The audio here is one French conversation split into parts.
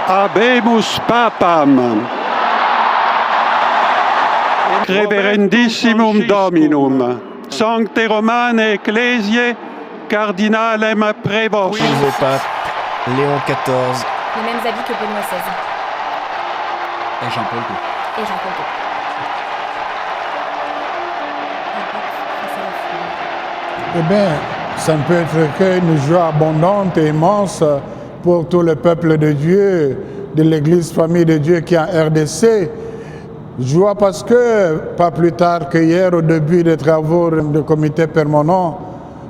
Habemus Papam. Reverendissimum Dominum. Sancte Romane Ecclesiae Cardinalem Prévos. Nouveau pape, Léon XIV. Les mêmes avis que Benoît XVI. Et Jean-Paul II. Et Jean-Paul II. Eh bien, ça ne peut être qu'une joie abondante et immense pour tout le peuple de Dieu, de l'Église Famille de Dieu qui est en RDC. Joie parce que, pas plus tard que hier, au début des travaux du comité permanent,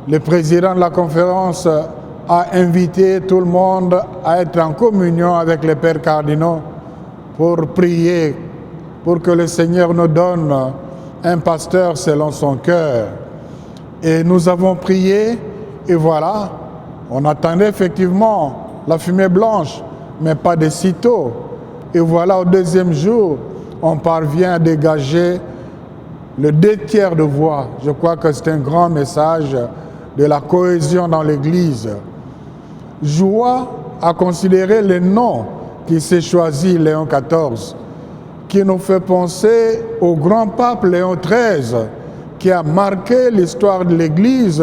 le président de la conférence a invité tout le monde à être en communion avec les pères cardinaux pour prier, pour que le Seigneur nous donne un pasteur selon son cœur. Et nous avons prié, et voilà, on attendait effectivement la fumée blanche, mais pas de sitôt. Et voilà, au deuxième jour, on parvient à dégager le 2/3 de voix. Je crois que c'est un grand message de la cohésion dans l'Église. Joie à considérer le nom qui s'est choisi, Léon XIV, qui nous fait penser au grand pape Léon XIII, qui a marqué l'histoire de l'Église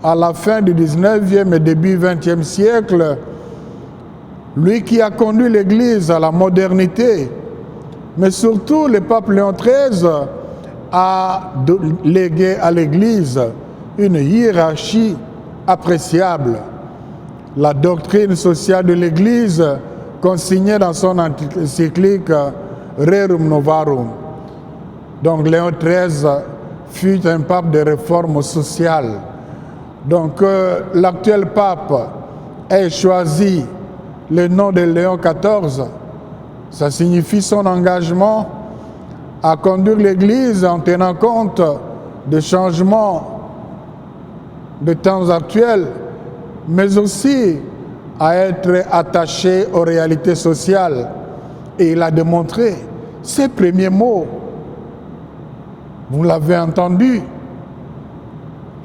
à la fin du 19e et début 20e siècle. Lui qui a conduit l'Église à la modernité, mais surtout le pape Léon XIII a légué à l'Église une hiérarchie appréciable. La doctrine sociale de l'Église consignée dans son encyclique Rerum Novarum. Donc Léon XIII fut un pape de réforme sociale. Donc l'actuel pape ait choisi le nom de Léon XIV, ça signifie son engagement à conduire l'Église en tenant compte des changements des temps actuels, mais aussi à être attaché aux réalités sociales. Et il a démontré ses premiers mots. Vous l'avez entendu,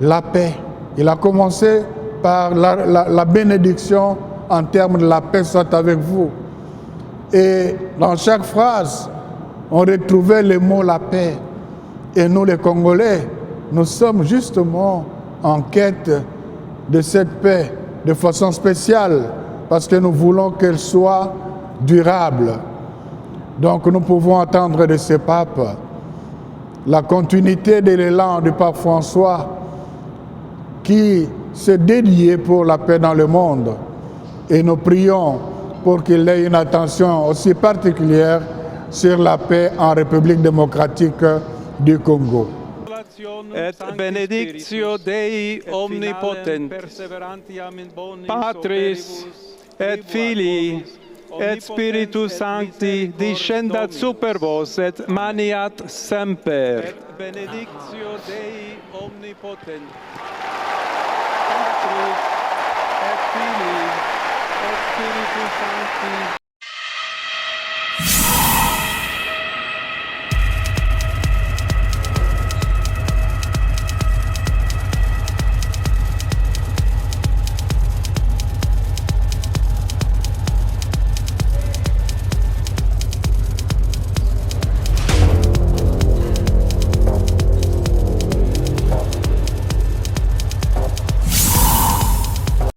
la paix. Il a commencé par la bénédiction en termes de la paix soit avec vous. Et dans chaque phrase, on retrouvait le mot la paix. Et nous, les Congolais, nous sommes justement en quête de cette paix de façon spéciale parce que nous voulons qu'elle soit durable. Donc nous pouvons attendre de ce pape la continuité de l'élan du pape François qui s'est dédié pour la paix dans le monde. Et nous prions pour qu'il ait une attention aussi particulière sur la paix en République démocratique du Congo. Et benedictio Dei omnipotent, Patris et Filii et Spiritus Sancti descendat super vos et maniat semper. Et benedictio Dei omnipotent, Patris et Filii et Spiritus Sancti